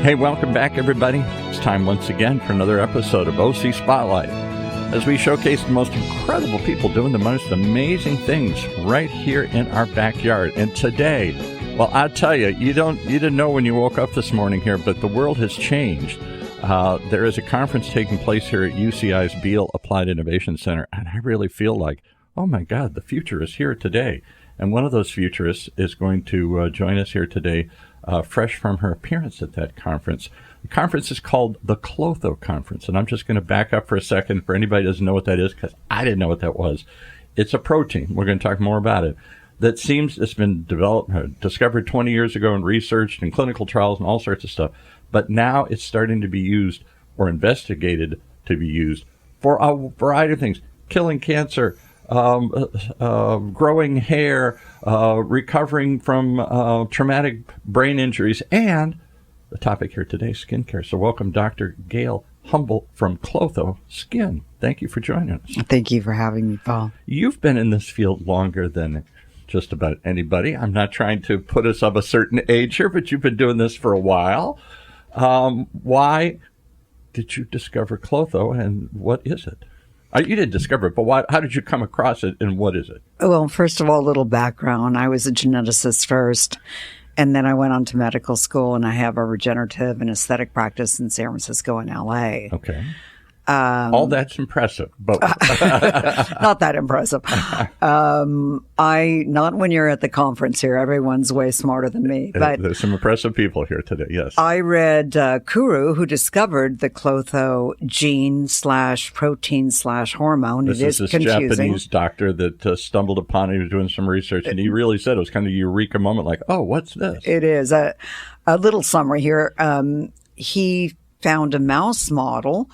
Hey, welcome back, everybody. It's time once again for another episode of OC Spotlight, as we showcase the most incredible people doing the most amazing things right here in our backyard. And today, well, I'll tell you, you didn't know when you woke up this morning here, but the world has changed. There is a conference taking place here at UCI's Beall Applied Innovation Center, and I really feel like, oh my God, the future is here today. And one of those futurists is going to join us here today, fresh from her appearance at that conference. The conference is called the Klotho Conference, and I'm just going to back up for a second for anybody who doesn't know what that is, because I didn't know what that was. It's a protein. We're going to talk more about it. That seems it's been discovered 20 years ago and researched in clinical trials and all sorts of stuff. But now it's starting to be used or investigated to be used for a variety of things, killing cancer, growing hair, recovering from traumatic brain injuries, and the topic here today, skincare. So welcome, Dr. Gail Humble from Klotho Skin. Thank you for joining us. Thank you for having me, Paul. You've been in this field longer than just about anybody. I'm not trying to put us of a certain age here, but you've been doing this for a while. Why did you discover Klotho, and what is it? You didn't discover it, but how did you come across it, and what is it? Well, first of all, a little background. I was a geneticist first, and then I went on to medical school, and I have a regenerative and aesthetic practice in San Francisco and L.A. Okay. All that's impressive, but not that impressive. Not when you're at the conference here. Everyone's way smarter than me. But there's some impressive people here today. Yes, I read Kuru, who discovered the Klotho gene /protein/hormone. This is this confusing. Japanese doctor that stumbled upon it. He was doing some research, and he really said it was kind of a eureka moment. Like, oh, what's this? It is a little summary here. He found a mouse model.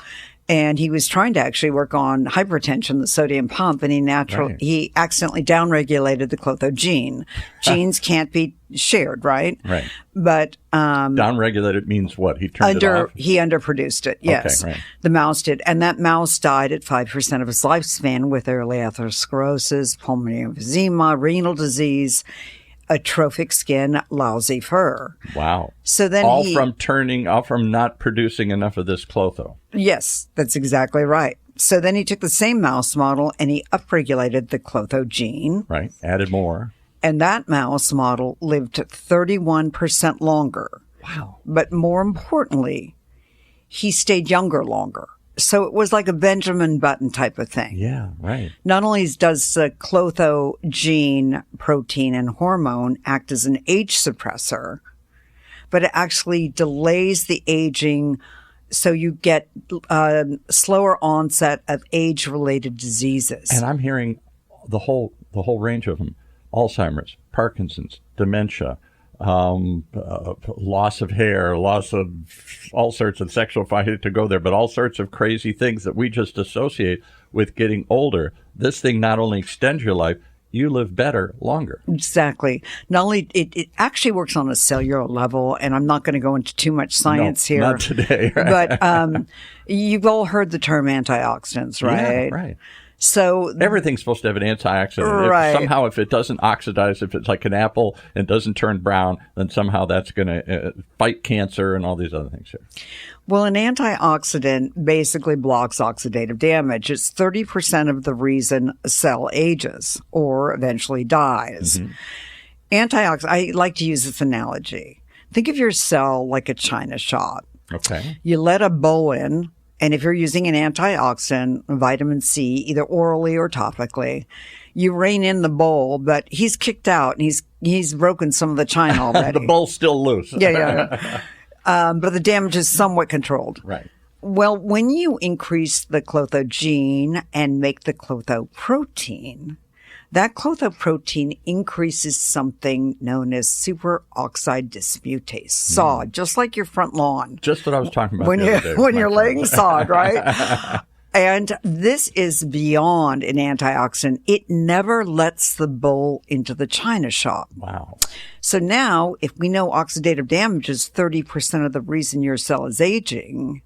And he was trying to actually work on hypertension, the sodium pump, and he accidentally downregulated the Klotho gene. Genes can't be shared, right? Right. But downregulated means what? He turned it off? He underproduced it, yes. Okay, right. The mouse did. And that mouse died at 5% of his lifespan with early atherosclerosis, pulmonary emphysema, renal disease, atrophic skin, lousy fur. Wow. So then all from not producing enough of this Klotho. Yes, that's exactly right. So then he took the same mouse model and he upregulated the Klotho gene. Right. Added more. And that mouse model lived 31% longer. Wow. But more importantly, he stayed younger longer. So it was like a Benjamin Button type of thing. Yeah, right. Not only does the Klotho gene, protein, and hormone act as an age suppressor, but it actually delays the aging, so you get slower onset of age-related diseases. And I'm hearing the whole range of them: Alzheimer's, Parkinson's, dementia, loss of hair, loss of all sorts of sexual, if I hate to go there, but all sorts of crazy things that we just associate with getting older. This thing not only extends your life, you live better, longer. Exactly. Not only, it actually works on a cellular level, and I'm not going to go into too much science here. Not today. But you've all heard the term antioxidants, right? Yeah, right. So everything's supposed to have an antioxidant. Right. If it doesn't oxidize, if it's like an apple and doesn't turn brown, then somehow that's going to fight cancer and all these other things here. Well, an antioxidant basically blocks oxidative damage. It's 30% of the reason a cell ages or eventually dies. Mm-hmm. I like to use this analogy. Think of your cell like a china shop. Okay. You let a bowl in. And if you're using an antioxidant, vitamin C, either orally or topically, you rein in the bowl, but he's kicked out and he's broken some of the china already. The bowl's still loose. Yeah. But the damage is somewhat controlled. Right. Well, when you increase the Klotho gene and make the Klotho protein, that Klotho protein increases something known as superoxide dismutase, SOD, just like your front lawn. Just what I was talking about when you're laying sod, right? And this is beyond an antioxidant. It never lets the bowl into the china shop. Wow. So now, if we know oxidative damage is 30% of the reason your cell is aging,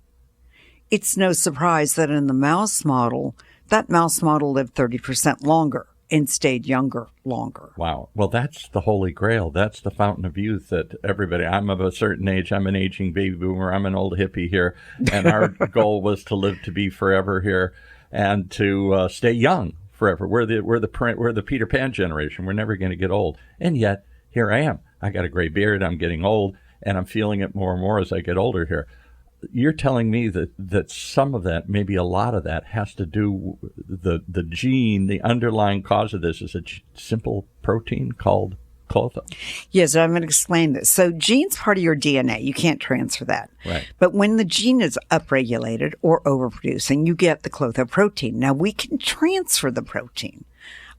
it's no surprise that in the mouse model, that mouse model lived 30% longer. and stayed younger longer. Wow. Well, that's the holy grail. That's the fountain of youth that everybody, I'm of a certain age. I'm an aging baby boomer. I'm an old hippie here. And our goal was to live to be forever here and to stay young forever. We're the Peter Pan generation. We're never going to get old. And yet, here I am. I got a gray beard. I'm getting old, and I'm feeling it more and more as I get older here. You're telling me that some of that, maybe a lot of that, has to do the gene, the underlying cause of this is a simple protein called Klotho. Yes, I'm going to explain this. So gene's part of your DNA. You can't transfer that. Right. But when the gene is upregulated or overproducing, you get the Klotho protein. Now, we can transfer the protein.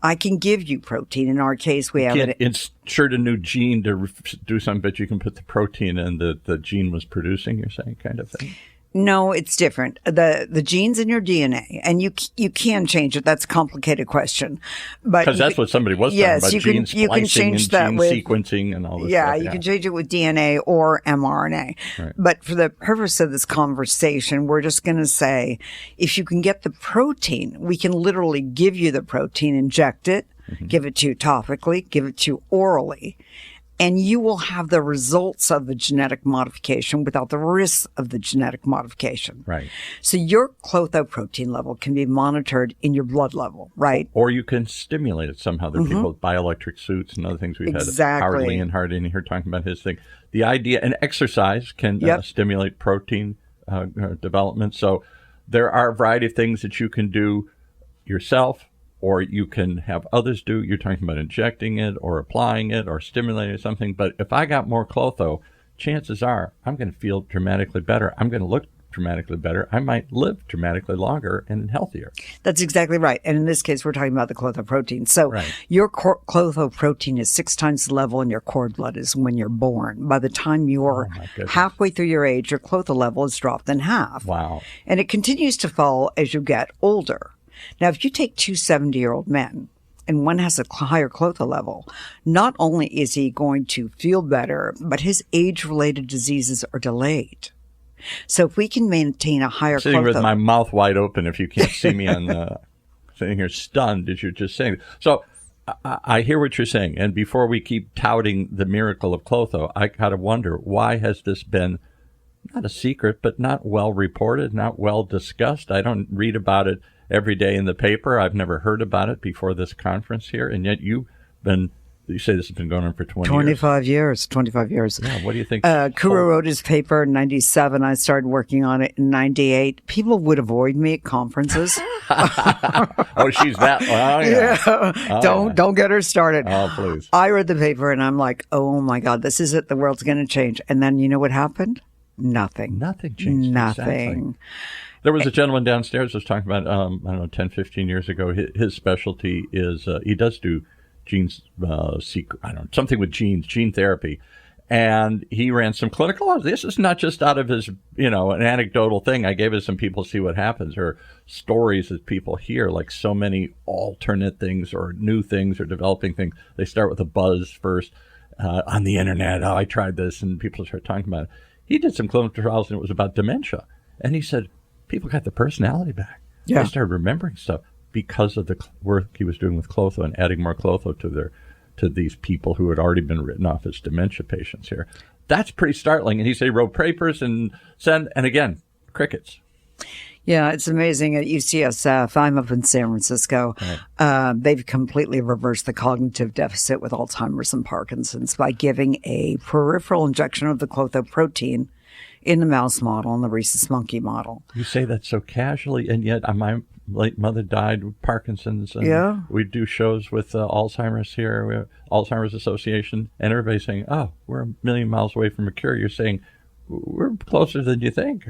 I can give you protein. In our case, we have it. Insert a new gene to do something, but you can put the protein in the gene was producing, you're saying, kind of thing? No, it's different. The gene's in your DNA, and you can change it. That's a complicated question. Because that's what somebody was talking about, gene splicing and gene sequencing and all this stuff. You can change it with DNA or mRNA. Right. But for the purpose of this conversation, we're just going to say, if you can get the protein, we can literally give you the protein, inject it, give it to you topically, give it to you orally, and you will have the results of the genetic modification without the risks of the genetic modification. Right. So your Klotho protein level can be monitored in your blood level, right? Or you can stimulate it somehow. There are people with bioelectric suits and other things. We've had Howard Leonhardt in here talking about his thing. The idea, and exercise can stimulate protein development. So there are a variety of things that you can do yourself, or you can have others do. You're talking about injecting it or applying it or stimulating something. But if I got more Klotho, chances are I'm going to feel dramatically better. I'm going to look dramatically better. I might live dramatically longer and healthier. That's exactly right. And in this case, we're talking about the Klotho protein. So your Klotho protein is 6 times the level in your cord blood as when you're born. By the time you're halfway through your age, your Klotho level is dropped in half. Wow. And it continues to fall as you get older. Now, if you take 2 70-year-old men and one has a higher Klotho level, not only is he going to feel better, but his age-related diseases are delayed. So if we can maintain a higher sitting Klotho... with my mouth wide open, if you can't see me on sitting here stunned as you're just saying. So I hear what you're saying. And before we keep touting the miracle of Klotho, I kind of wonder, why has this been not a secret, but not well reported, not well discussed? I don't read about it every day in the paper. I've never heard about it before this conference here, and yet you say this has been going on for 25 years. 25 years. Yeah, what do you think? Kuro wrote his paper in 97. I started working on it in 98. People would avoid me at conferences. Oh, she's that. Oh, yeah. Don't get her started. Oh, please. I read the paper, and I'm like, oh, my God, this is it. The world's going to change. And then you know what happened? Nothing. Nothing changed. Nothing. Exactly. There was a gentleman downstairs who was talking about, I don't know, 10, 15 years ago. His specialty is he does do genes, something with genes, gene therapy. And he ran some clinical. This is not just out of his, an anecdotal thing. I gave it some people to see what happens, or stories that people hear, like so many alternate things or new things or developing things. They start with a buzz first on the internet. Oh, I tried this, and people start talking about it. He did some clinical trials, and it was about dementia. And he said, people got their personality back. Yeah. They started remembering stuff because of the work he was doing with Klotho and adding more Klotho to these people who had already been written off as dementia patients here. That's pretty startling. And he said he wrote papers and again, crickets. Yeah, it's amazing. At UCSF, I'm up in San Francisco. Right. They've completely reversed the cognitive deficit with Alzheimer's and Parkinson's by giving a peripheral injection of the Klotho protein in the mouse model and the rhesus monkey model. You say that so casually, and yet my late mother died with Parkinson's. And we do shows with Alzheimer's here. We have Alzheimer's Association, and everybody's saying, oh, we're a million miles away from a cure. You're saying, we're closer than you think.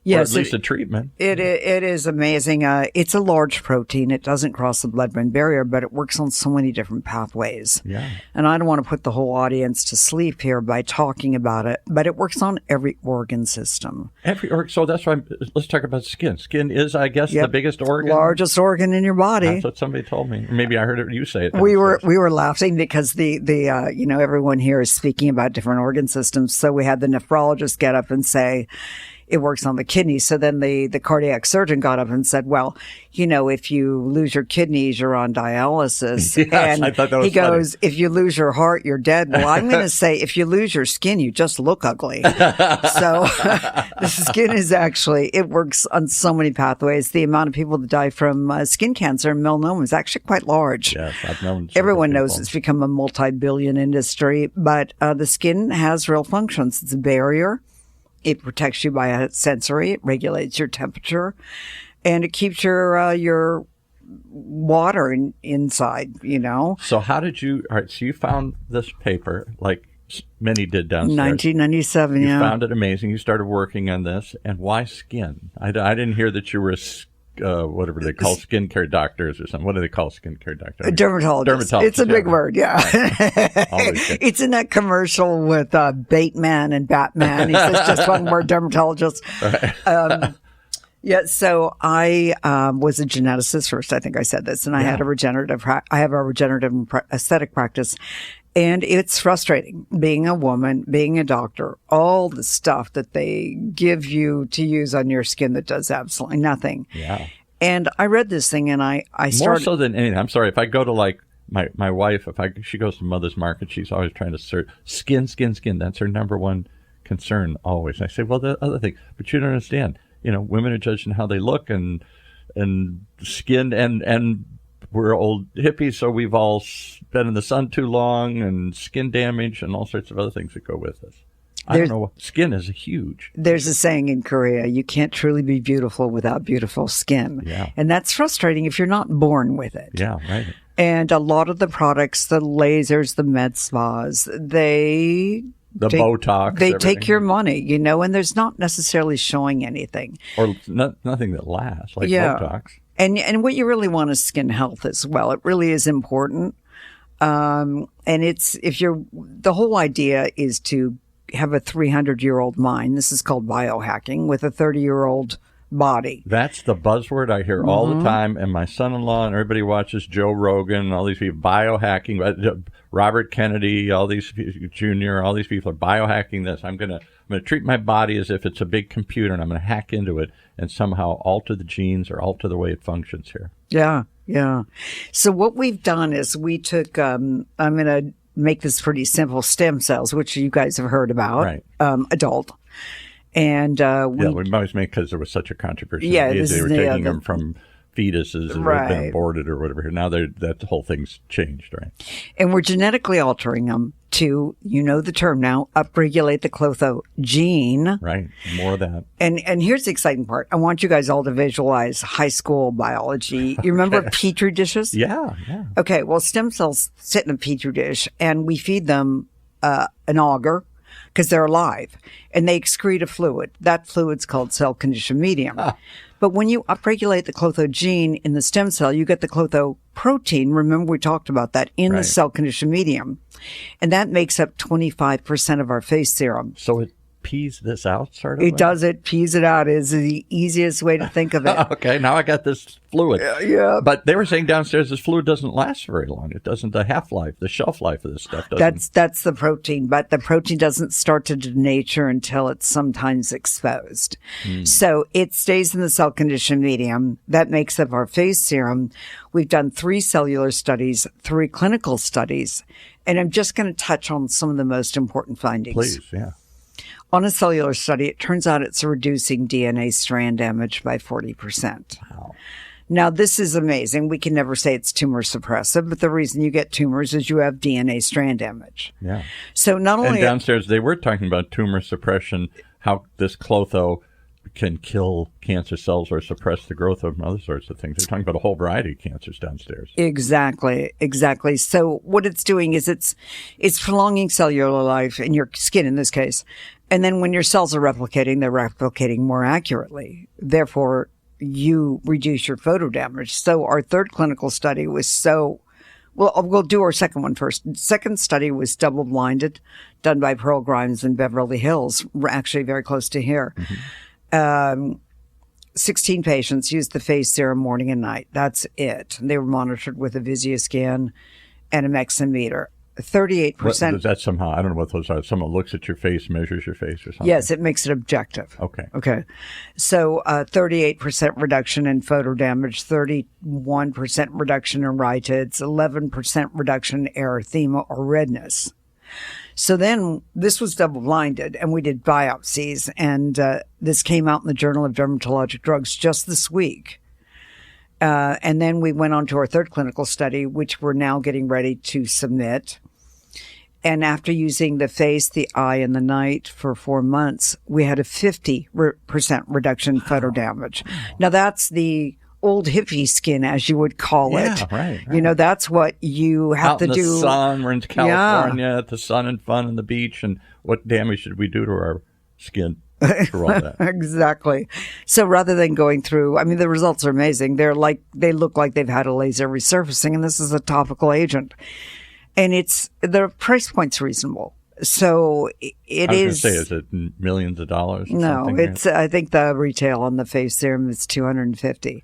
Yes, or at least a treatment. It is amazing. It's a large protein. It doesn't cross the blood-brain barrier, but it works on so many different pathways. Yeah. And I don't want to put the whole audience to sleep here by talking about it, but it works on every organ system. So that's why let's talk about skin. Skin is, I guess, the biggest organ. Largest organ in your body. That's what somebody told me. Maybe I heard you say it. We were laughing because the everyone here is speaking about different organ systems. So we had the nephrologist get up and say, it works on the kidneys. So then the cardiac surgeon got up and said, well, if you lose your kidneys, you're on dialysis. Yes, and I thought that was he goes, if you lose your heart, you're dead. Well, I'm going to say, if you lose your skin, you just look ugly. So the skin is actually, it works on so many pathways. The amount of people that die from skin cancer and melanoma is actually quite large. Yes, I've known. Everyone knows it's become a multi-billion industry, but the skin has real functions. It's a barrier. It protects you by a sensory. It regulates your temperature, and it keeps your water inside. So how did you? All right. So you found this paper, like many did downstairs. 1997. You found it amazing. You started working on this, and why skin? I didn't hear that you were whatever they call skincare doctors or something. What do they call skincare doctors? Dermatologist. It's a big word, yeah. Right. It's in that commercial with Bateman and Batman. He says just one word, dermatologist. Right. Yeah, so I was a geneticist first. I think I said this, and I have a regenerative aesthetic practice. And it's frustrating being a woman, being a doctor, all the stuff that they give you to use on your skin that does absolutely nothing. Yeah. And I read this thing and I started. More so than anything. I'm sorry. If I go to like my wife, she goes to Mother's Market, she's always trying to search skin. That's her number one concern always. I say, well, the other thing, but you don't understand. Women are judged on how they look and skin and we're old hippies, so we've all been in the sun too long and skin damage and all sorts of other things that go with this. I don't know. Skin is huge. There's a saying in Korea, you can't truly be beautiful without beautiful skin. Yeah. And that's frustrating if you're not born with it. Yeah, right. And a lot of the products, the lasers, the med spas, Botox. They take your money, and there's not necessarily showing anything. Or nothing that lasts, like Botox. And what you really want is skin health as well. It really is important. And the whole idea is to have a 300-year-old mind. This is called biohacking with a 30-year-old body. That's the buzzword I hear all the time. And my son-in-law and everybody watches Joe Rogan and all these people biohacking. Robert Kennedy, all these Jr., all these people are biohacking this. I'm gonna treat my body as if it's a big computer, and I'm gonna hack into it and somehow alter the genes or alter the way it functions here. Yeah, yeah. So what we've done is we took. I'm gonna make this pretty simple. Stem cells, which you guys have heard about, right? Adult. And we always make because there was such a controversy. Yeah, they were taking them from fetuses that had been aborted or whatever. Now that whole thing's changed, right? And we're genetically altering them to, the term now, upregulate the Klotho gene. Right, more of that. And here's the exciting part. I want you guys all to visualize high school biology. You remember Petri dishes? Yeah. Okay, well, stem cells sit in a Petri dish, and we feed them an agar, because they're alive, and they excrete a fluid. That fluid's called cell conditioned medium. But when you upregulate the Klotho gene in the stem cell, you get the Klotho protein. Remember, we talked about that in the cell conditioned medium. And that makes up 25% of our face serum. So it pees this out, sort of? It does. It pees it out is the easiest way to think of it. Okay, now I got this fluid. Yeah. But they were saying downstairs this fluid doesn't last very long. It doesn't, the half-life, the shelf life of this stuff doesn't. That's the protein, but the protein doesn't start to denature until it's sometimes exposed. So it stays in the cell conditioned medium. That makes up our face serum. We've done 3 cellular studies, 3 clinical studies, and I'm just going to touch on some of the most important findings. Please, yeah. On a cellular study, it turns out it's reducing DNA strand damage by 40%. Wow. Now, this is amazing. We can never say it's tumor suppressive, but the reason you get tumors is you have DNA strand damage. Yeah. So not only... And downstairs, they were talking about tumor suppression, how this Klotho can kill cancer cells or suppress the growth of them, other sorts of things. They're talking about a whole variety of cancers downstairs. Exactly. So what it's doing is it's prolonging cellular life in your skin in this case. And then when your cells are replicating, they're replicating more accurately. Therefore, you reduce your photo damage. So our 3rd clinical study was we'll do our second one first. Second study was double-blinded, done by Pearl Grimes in Beverly Hills, actually very close to here. 16 patients used the face serum morning and night. That's it. They were monitored with a Visioscan and a Meximeter. 38%. Is that somehow, I don't know what those are. Someone looks at your face, measures your face or something? Yes, it makes it objective. Okay. So 38% reduction in photo damage, 31% reduction in rhytids, 11% reduction in erythema or redness. So then this was double-blinded, and we did biopsies, and this came out in the Journal of Dermatologic Drugs just this week. And then we went on to our third clinical study, which we're now getting ready to submit. And after using the face, the eye, and the night for 4 months, we had a 50% reduction in photo damage. Now, that's the old hippie skin, as you would call it. Yeah, right. You know, that's what you have to do. Out in the sun, we're in California at the sun and fun and the beach, and what damage did we do to our skin through all that? Exactly. So rather than going through, I mean, the results are amazing. They look like they've had a laser resurfacing, and this is a topical agent. And the price point's reasonable. So it I was is. going to say, is it millions of dollars? No, it's. I think the retail on the face serum is $250.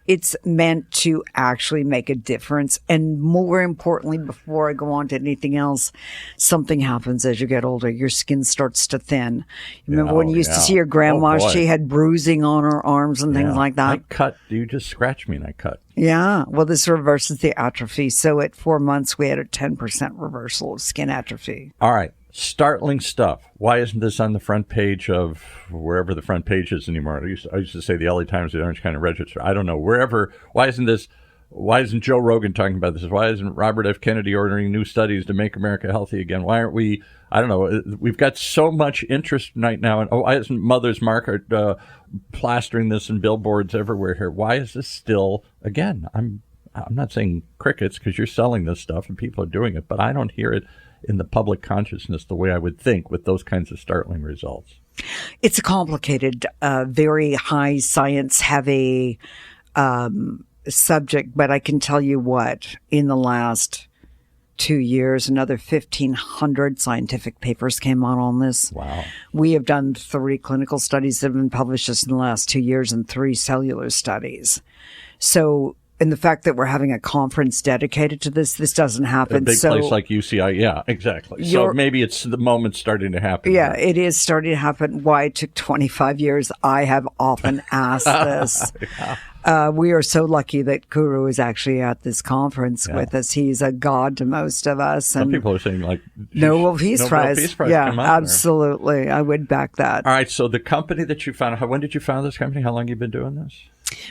It's meant to actually make a difference, and more importantly, before I go on to anything else, something happens as you get older. Your skin starts to thin. You remember when you used to see your grandma? She had bruising on her arms and things like that. I cut. You just scratched me, and I cut. Yeah. Well, this reverses the atrophy. So at 4 months, we had a 10% reversal of skin atrophy. All right. Startling stuff. Why isn't this on the front page of wherever the front page is anymore? I used to say the LA Times, the Orange County Register. I don't know. Wherever. Why isn't Joe Rogan talking about this? Why isn't Robert F. Kennedy ordering new studies to make America healthy again? Why aren't we? I don't know. We've got so much interest right now. And why isn't Mother's Market plastering this in billboards everywhere here? Why is this still, again, I'm not saying crickets because you're selling this stuff and people are doing it, but I don't hear it in the public consciousness the way I would think with those kinds of startling results. It's a complicated, very high science heavy subject, but I can tell you what, in the last 2 years, another 1,500 scientific papers came out on this. Wow. We have done 3 clinical studies that have been published just in the last 2 years and 3 cellular studies. So, and the fact that we're having a conference dedicated to this doesn't happen. A big place like UCI, yeah, exactly. So maybe it's the moment starting to happen. Yeah, it is starting to happen. Why it took 25 years, I have often asked this. We are so lucky that Guru is actually at this conference with us. He's a god to most of us. Some people are saying, like, Nobel Peace Prize. Yeah, absolutely. There. I would back that. All right, so the company that you found, when did you found this company? How long have you been doing this?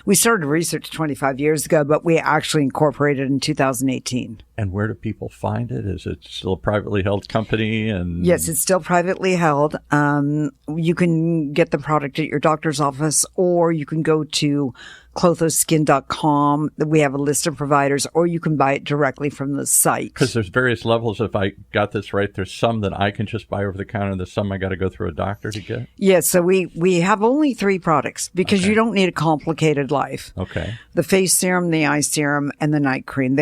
We started research 25 years ago, but we actually incorporated in 2018. And where do people find it? Is it still a privately held company? And yes, it's still privately held. You can get the product at your doctor's office, or you can go to klothoskin.com. We have a list of providers, or you can buy it directly from the site. Because there's various levels. If I got this right, there's some that I can just buy over the counter. There's some I got to go through a doctor to get. Yes, so we have only 3 products because you don't need a complicated life. Okay. The face serum, the eye serum, and the night cream.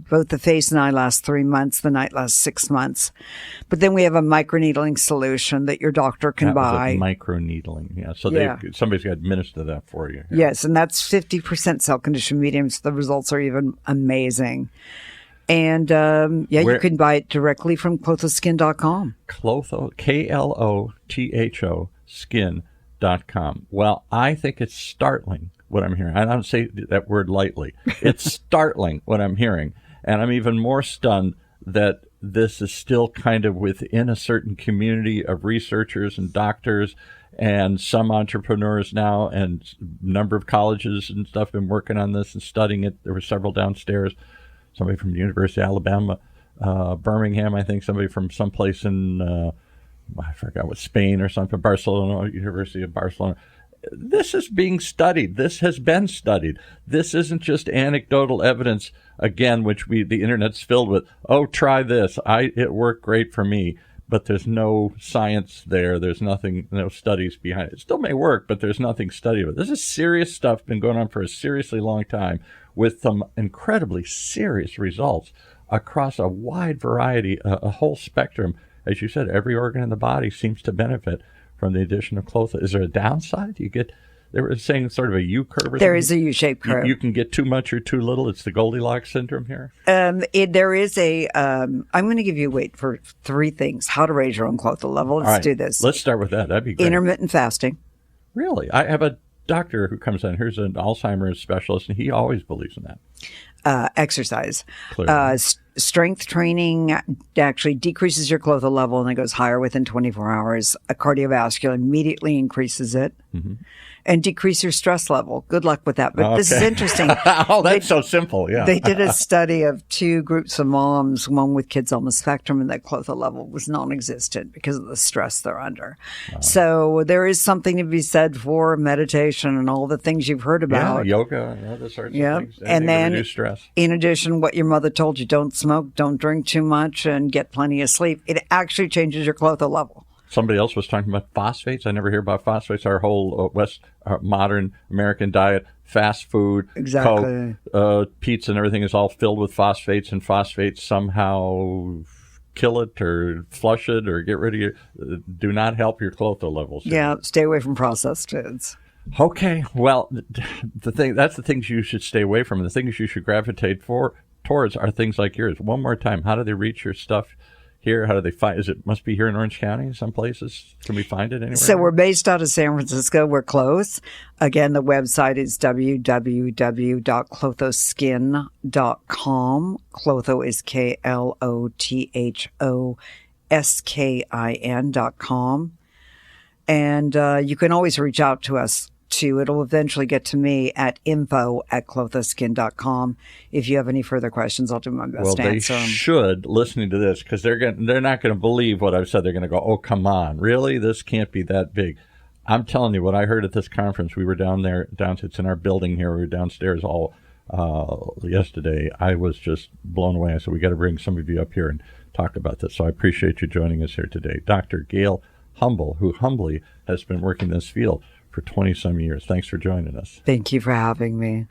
Both the face and eye last 3 months. The night lasts 6 months. But then we have a microneedling solution that your doctor can buy. Microneedling, yeah. So somebody's got to administer that for you. Yes, and that's 50% cell condition medium. So the results are even amazing. And you can buy it directly from klothoskin.com. Klotho, Klotho, skin.com. Well, I think it's startling what I'm hearing. I don't say that word lightly. It's startling what I'm hearing. And I'm even more stunned that this is still kind of within a certain community of researchers and doctors and some entrepreneurs now, and a number of colleges and stuff have been working on this and studying it. There were several downstairs, somebody from the University of Alabama, Birmingham, I think, somebody from someplace in, I forgot what, Spain or something, Barcelona, University of Barcelona. This is being studied. This has been studied. This isn't just anecdotal evidence, again, which the internet's filled with. Oh, try this. It worked great for me. But there's no science there. There's nothing, no studies behind it. It still may work, but there's nothing studied with it. This is serious stuff, been going on for a seriously long time with some incredibly serious results across a wide variety, a whole spectrum. As you said, every organ in the body seems to benefit from the addition of Klotho. Is there a downside? You get they were saying sort of a U curve. There is a U-shaped curve. You can get too much or too little. It's the Goldilocks syndrome here. There is a. I'm going to give you for 3 things: how to raise your own Klotho level. Let's do this. Let's start with that. That'd be great. Intermittent fasting. Really, I have a doctor who comes in. Here's an Alzheimer's specialist, and he always believes in that. Exercise. Strength training actually decreases your Klotho level and it goes higher within 24 hours. A cardiovascular immediately increases it. Mm-hmm. And decrease your stress level. Good luck with that. But This is interesting. That's so simple. Yeah. They did a study of 2 groups of moms, one with kids on the spectrum, and that Klotho level was non-existent because of the stress they're under. So there is something to be said for meditation and all the things you've heard about. Yeah, yoga and other sorts of things. And then, reduce stress. In addition, what your mother told you, don't smoke, don't drink too much, and get plenty of sleep. It actually changes your Klotho level. Somebody else was talking about phosphates. I never hear about phosphates. Our whole modern American diet, fast food, Coke, pizza and everything is all filled with phosphates, and phosphates somehow kill it or flush it or get rid of it. Do not help your Klotho levels. Yeah, stay away from processed foods. Okay, well, that's the things you should stay away from. The things you should gravitate towards are things like yours. One more time, how do they reach your stuff? Here, how do they find? Must be here in Orange County. Some places, can we find it anywhere? So we're based out of San Francisco. We're close. Again, the website is www.klothoskin.com. Klotho is KLOTHOSKIN.com, and you can always reach out to us. It'll eventually get to me at info@klothoskin.com. If you have any further questions, I'll do my best to answer them. Well, they should, listening to this, because they're not going to believe what I've said. They're going to go, oh, come on, really? This can't be that big. I'm telling you, what I heard at this conference, we were it's in our building here. We were downstairs all yesterday. I was just blown away. I said, we got to bring some of you up here and talk about this. So I appreciate you joining us here today. Dr. Gail Humble, who humbly has been working in this field for 20-some years. Thanks for joining us. Thank you for having me.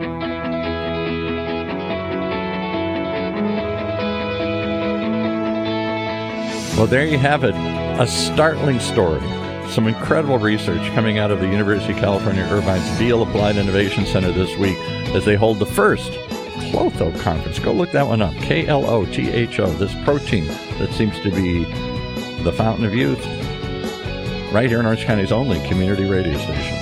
Well, there you have it. A startling story. Some incredible research coming out of the University of California, Irvine's Beall Applied Innovation Center this week as they hold the first Klotho Conference. Go look that one up. KLOTHO, this protein that seems to be the fountain of youth. Right here in Orange County's only community radio station.